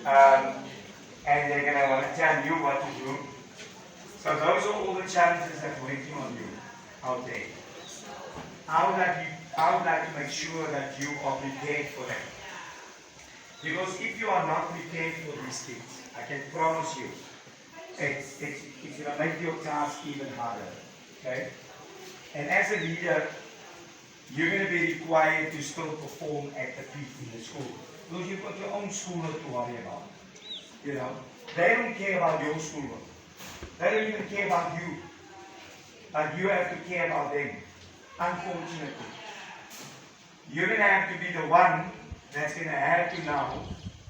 and they're going to want to tell you what to do. So those are all the challenges that are waiting on you out there. I would like to make sure that you are prepared for that. Because if you are not prepared for these things, I can promise you, it's going to make your task even harder. Okay? And as a leader, you're going to be required to still perform at the peak in the school. Because you've got your own schoolwork to worry about. You know, they don't care about your schoolwork. They don't even care about you. But you have to care about them. Unfortunately. You're going to have to be the one that's going to have to now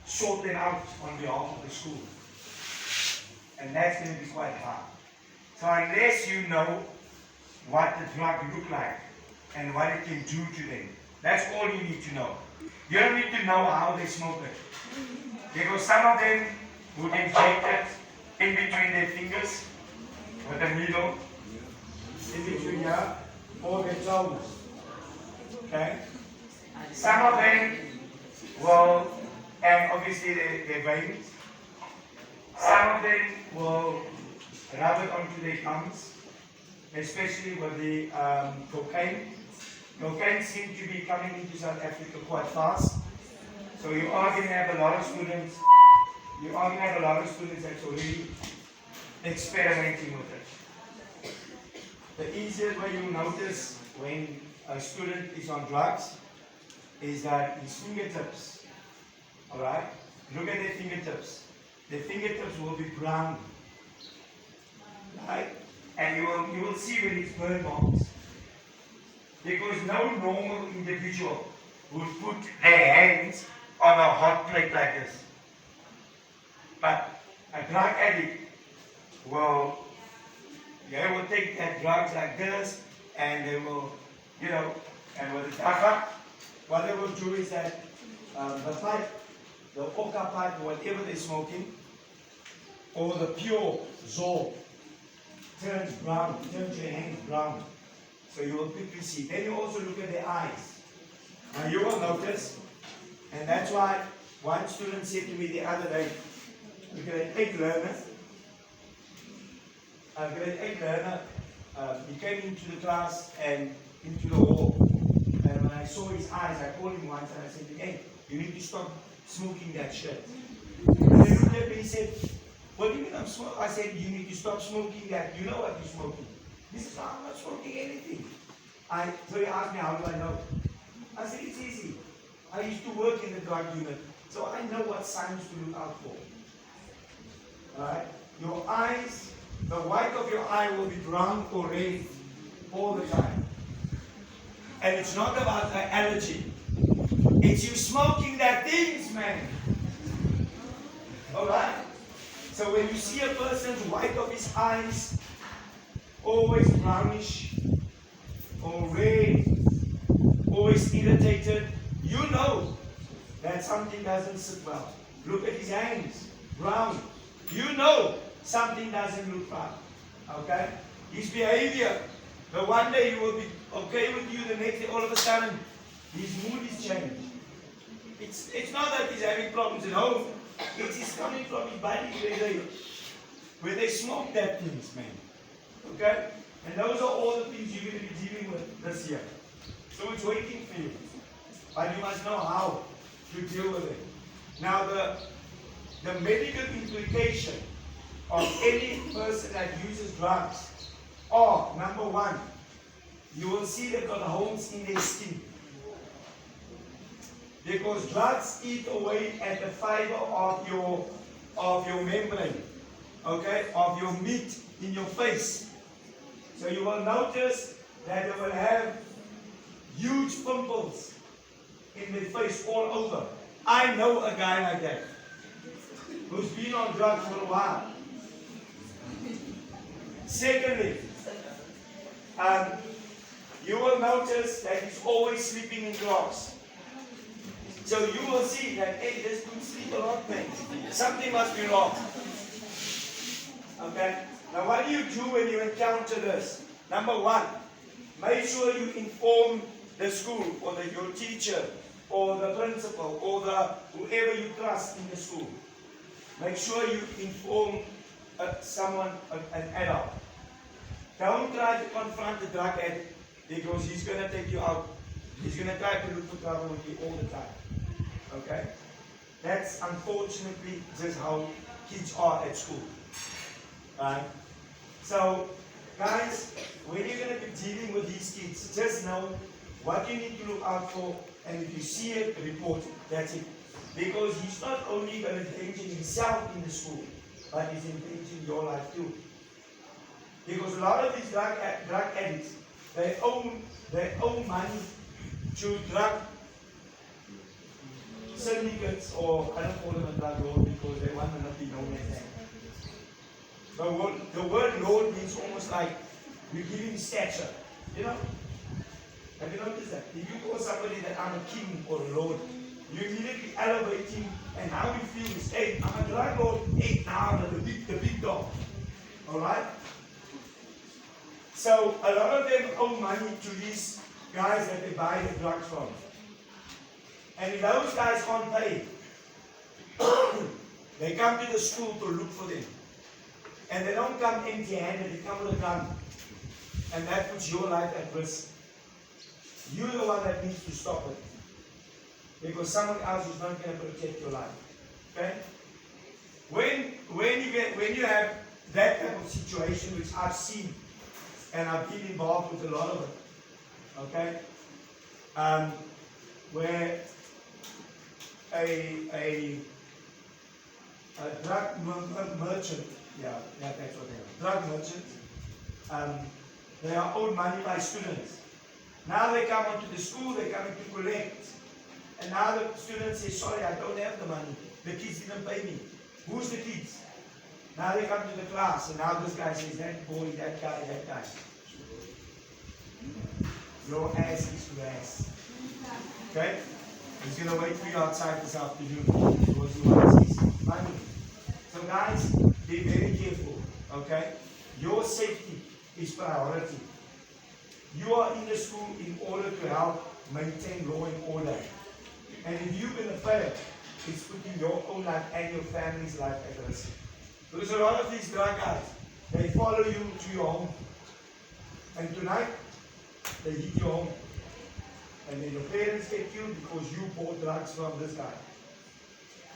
sort them out on behalf of the school. And that's going to be quite hard. So unless you know what the drug look like and what it can do to them, that's all you need to know. You don't need to know how they smoke it. Because some of them would inject it in between their fingers with a needle, in between here, or their toes. Okay? Some of them will, and obviously their veins, some of them will rub it onto their tongues, especially with the cocaine. Cocaine seems to be coming into South Africa quite fast. So you are going to have a lot of students, that's already experimenting with it. The easiest way you notice when a student is on drugs is that his fingertips, alright, look at their fingertips. Their fingertips will be brown, right? And you will see when it's burn marks. Because no normal individual would put their hands on a hot plate like this. But a drug addict will, they will take their drugs like this, and they will, you know, and with the dagga, what they will do is that the pipe, the oka pipe, whatever they're smoking, or the pure zorb, turns brown, turns your hands brown. So you will quickly see. Then you also look at their eyes. Now you will notice, and that's why one student said to me the other day, a grade 8 learner, he came into the class and into the hall. And when I saw his eyes, I called him once and I said, hey, you need to stop smoking that shit. And he looked at me and he said, what do you mean I'm smoking? I said, you need to stop smoking that. You know what you're smoking. He says, no, I'm not smoking anything. So he asked me, how do I know? I said, it's easy. I used to work in the drug unit, so I know what signs to look out for. Alright? Your eyes, the white of your eye will be brown or red all the time. And it's not about an allergy. It's you smoking that things, man. Alright? So when you see a person's white of his eyes, always brownish, or red, always irritated, you know that something doesn't sit well. Look at his hands, brown. You know something doesn't look right. Okay? His behavior, the one day he will be okay with you, the next day all of a sudden his mood is changed. It's not that he's having problems at home, it's coming from his body where they smoke that things, man. Okay? And those are all the things you're going to be dealing with this year. So it's waiting for you. But you must know how to deal with it. Now the medical implication of any person that uses drugs are, number one, you will see they've got holes in their skin. Because drugs eat away at the fiber of your membrane, okay, of your meat in your face. So you will notice that they will have huge pimples in their face all over. I know a guy like that who's been on drugs for a while. Secondly, you will notice that he's always sleeping in class. So you will see that, hey, this dude sleep a lot, man. Something must be wrong. Okay? Now what do you do when you encounter this? Number one, make sure you inform the school or your teacher or the principal or whoever you trust in the school. make sure you inform someone, an adult. Don't try to confront the drug addict because he's going to take you out. He's going to try to look for trouble with you all the time. Okay? That's unfortunately just how kids are at school. Right? So, guys, when you're going to be dealing with these kids, just know what you need to look out for, and if you see it, report it. That's it. Because he's not only going to endanger himself in the school, but he's endangering your life too. Because a lot of these drug addicts, they owe money to drug syndicates, or I don't call them a drug lord because they want to not be known as that. The word lord means almost like you give him stature. You know? Have you noticed that? If you call somebody that I'm a king or a lord, you immediately elevate him, and how you feel is, hey, I'm a drug lord, hey, now I'm the big dog. Alright? So a lot of them owe money to these guys that they buy the drugs from. And if those guys can't pay, they come to the school to look for them. And they don't come empty-handed, they come with a gun. And that puts your life at risk. You're the one that needs to stop it. Because someone else is not going to protect your life. Okay? When you have that type of situation, which I've seen, and I've been involved with a lot of it, okay? Where a drug merchant, that's what they are, drug merchant, they are owed money by students. Now they come onto the school, they're coming to collect. And now the students say, sorry, I don't have the money. The kids didn't pay me. Who's the kids? Now they come to the class, and now this guy says, that boy, that guy, that guy. Your ass is grass. Okay? He's going to wait for you outside this afternoon because he wants his money. So guys, be very careful. Okay? Your safety is priority. You are in the school in order to help maintain law and order. And if you're going to fail, it's putting your own life and your family's life at risk. Because a lot of these drug guys, they follow you to your home. And tonight, they hit your home. And then your parents get killed because you bought drugs from this guy.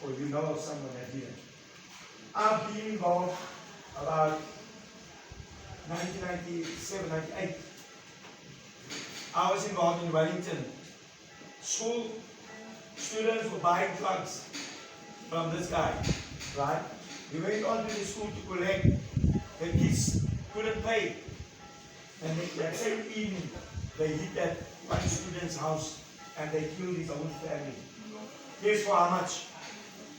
Or you know of someone that did it. I've been involved about 1997, 98. I was involved in Wellington. School students were buying drugs from this guy, right? We went on to the school to collect. The kids couldn't pay. And that same evening, they hit that one student's house and they killed his own family. Guess for how much?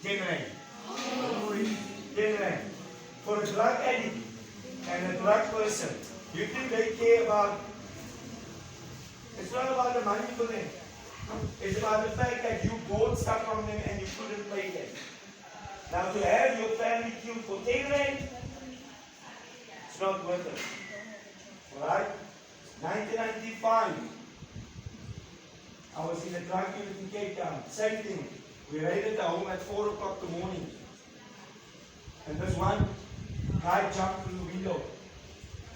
10 rand. 10 rand. For a drug addict and a drug person, you think they care about? It's not about the money for them. It's about the fact that you bought stuff from them and you couldn't pay them. Now to have your family killed for 10 rand, it's not worth it. Alright? 1995. I was in a drug unit in Cape Town. Same thing. We raided the home at 4 o'clock in the morning. And this one guy jumped through the window.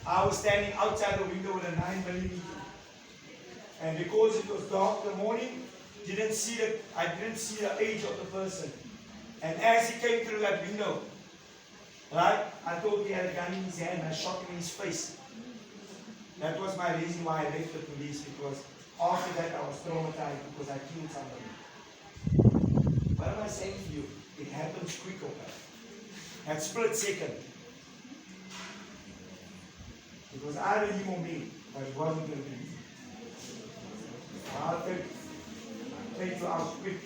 I was standing outside the window with a 9mm. And because it was dark in the morning, I didn't see the age of the person. And as he came through that window, right, I thought he had a gun in his hand and I shot him in his face. That was my reason why I left the police, because after that I was traumatized because I killed somebody. What am I saying to you? It happens quick, okay? At split second. It was either him or me, but it wasn't going to be. I'll take you out quick.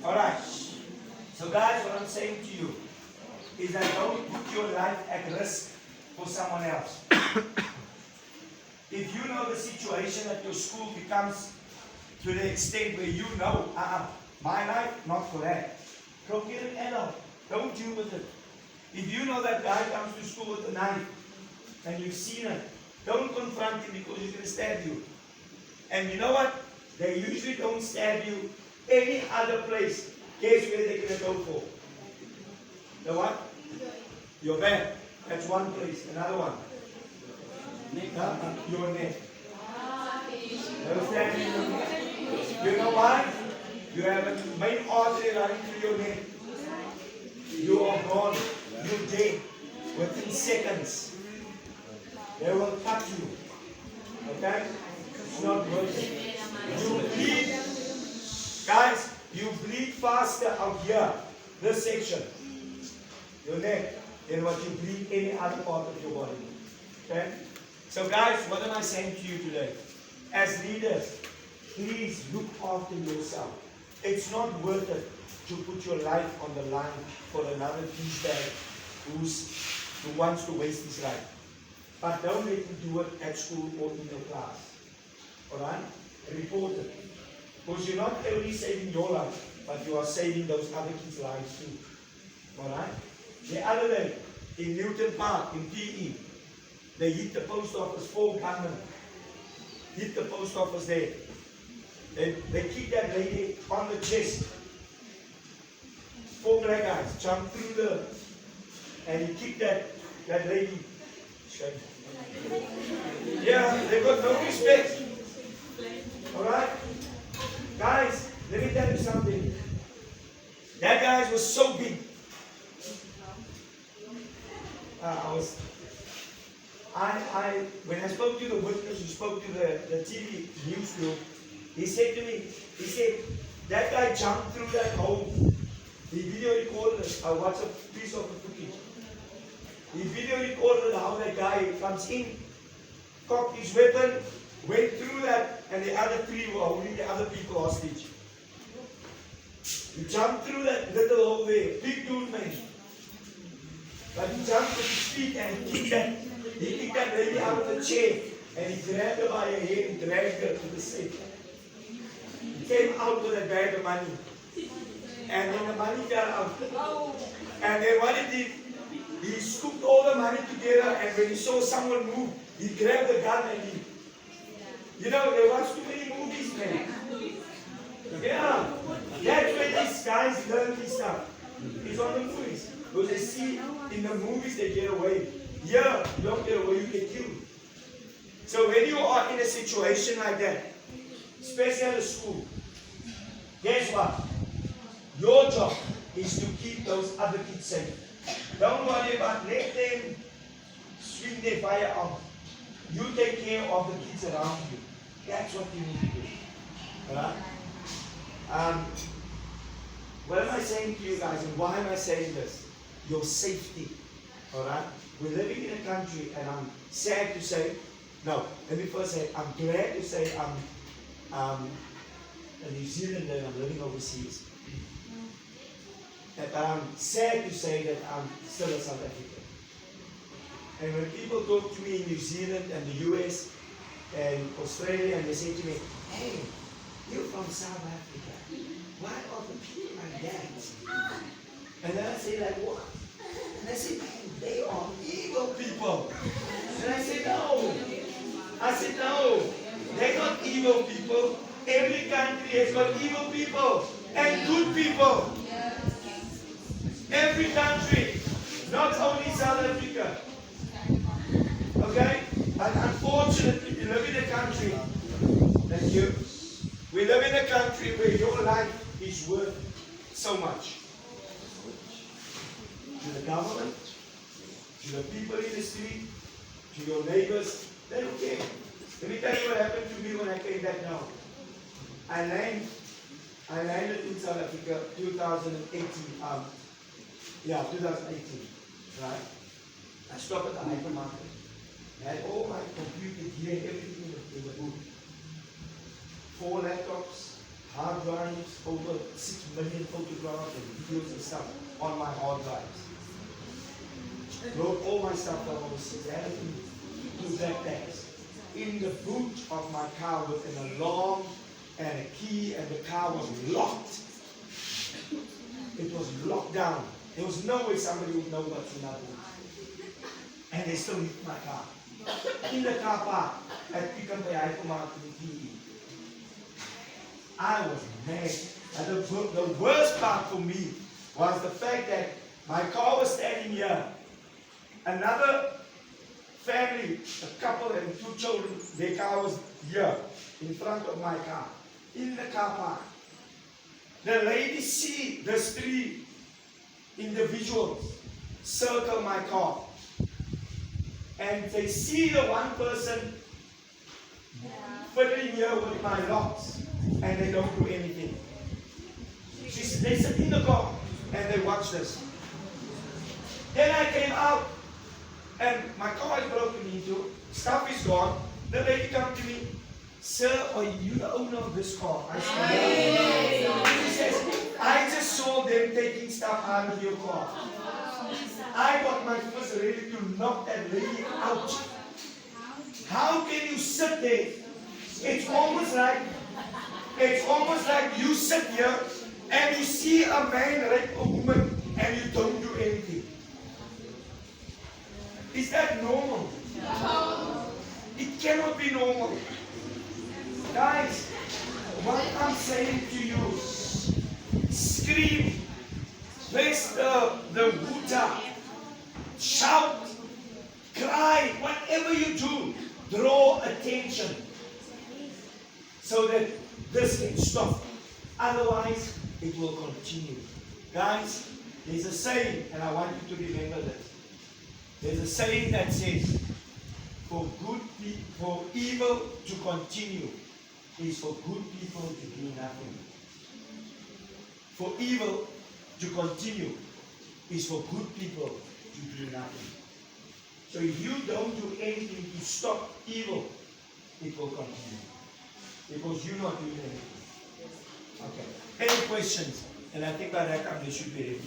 Alright. So guys, what I'm saying to you is that don't put your life at risk for someone else. If you know the situation at your school becomes to the extent where you know, my life, not for that. Go get an adult. Don't deal with it. If you know that guy comes to school with a knife and you've seen it, don't confront him because he's going to stab you. And you know what? They usually don't stab you any other place. Guess where they're going to go for? The what? Your back. That's one place. Another one. Your neck. Understand? You know why? You have a main artery running through your neck. You are gone. You're dead. Within seconds. They will cut you. Okay? It's not worth it. You bleed. Guys, you bleed faster out here. This section. Your neck. Than what you bleed any other part of your body. Okay? So guys, what am I saying to you today? As leaders, please look after yourself. It's not worth it to put your life on the line for another douchebag who wants to waste his life. But don't let him do it at school or in your class. Alright? Report it. Because you're not only saving your life, but you are saving those other kids' lives too. Alright? The other day, in Newton Park, in PE, they hit the post office, 4 gunmen. Hit the post office there. They kicked that lady on the chest. 4 black guys jumped through and he kicked that lady. Yeah, they got no respect. Alright? Guys, let me tell you something. That guy was so big. When I spoke to the witness who spoke to the TV news group, he said to me, that guy jumped through that hole. He video recorded it. I watched a piece of the footage. He video recorded how that guy comes in, cocked his weapon, went through that, and the other 3 were holding the other people hostage. He jumped through that little hole there, big dude man. But he jumped to his feet and he kicked that lady out of the chair and he grabbed her by her hair and dragged her to the safe. He came out with a bag of money. And then the money fell out. And then what he did, he scooped all the money together and when he saw someone move, he grabbed the gun and he, they watch too many movies, man. Yeah, that's where these guys learn this stuff. It's on the movies. Because they see in the movies they get away. Here, you don't get away, you get killed. So when you are in a situation like that, especially at a school, guess what? Your job is to keep those other kids safe. Don't worry about let them swing their firearm. You take care of the kids around you. That's what you need to do. Alright? What am I saying to you guys and why am I saying this? Your safety. Alright? We're living in a country and I'm sad to say, no, let me first say, I'm glad to say I'm a New Zealander and I'm living overseas. But I'm sad to say that I'm still a South African. And when people talk to me in New Zealand and the US and Australia and they say to me, hey, you're from South Africa. Why are the people like that? And then I say like, what? And I say, man, they are evil people. And I say, no. I said, no. They're not evil people. Every country has got evil people and good people. Every country, not only South Africa. Okay? And unfortunately, we live in a country, thank you. We live in a country where your life is worth so much. To the government, to the people in the street, to your neighbors, they don't care. Let me tell you what happened to me when I came back now. I landed in South Africa 2018. 2018. Right? I stopped at the hypermarket. I had all my computer gear, everything in the booth. 4 laptops, hard drives, over 6 million photographs and videos and stuff on my hard drives. Brought all my stuff from overseas. I had it in 2 backpacks. In the boot of my car with an alarm and a key, and the car was locked. It was locked down. There was no way somebody would know what's in that boot. And they still hit my car. In the car park at Pick-n-Pay Hypermarket in PE. I was mad. And the worst part for me was the fact that My car was standing here. Another family, a couple and two children, their car was here, in front of my car, in the car park. The lady see these three individuals circle my car. And they see the one person fiddling here with my locks, and they don't do anything. They sit in the car and they watch this. Then I came out and my car is broken into, stuff is gone. The lady comes to me, "Sir, are you the owner of this car?" I said, "No." She says, "I just saw them taking stuff out of your car. I got my fist ready to knock that lady out. How can you sit there? It's almost like you sit here and you see a man rape a woman and you don't do anything. Is that normal? No. It cannot be normal. Guys, what I'm saying to you, scream, raise the wuta, shout, cry, whatever you do, draw attention so that this can stop. Otherwise, it will continue. Guys, there's a saying, and I want you to remember this. There's a saying that says, for evil to continue is for good people to do nothing. For evil to continue is for good people to do nothing. So if you don't do anything to stop evil, it will continue. Because you're not doing anything. Okay. Any questions? And I think by that time they should be ready.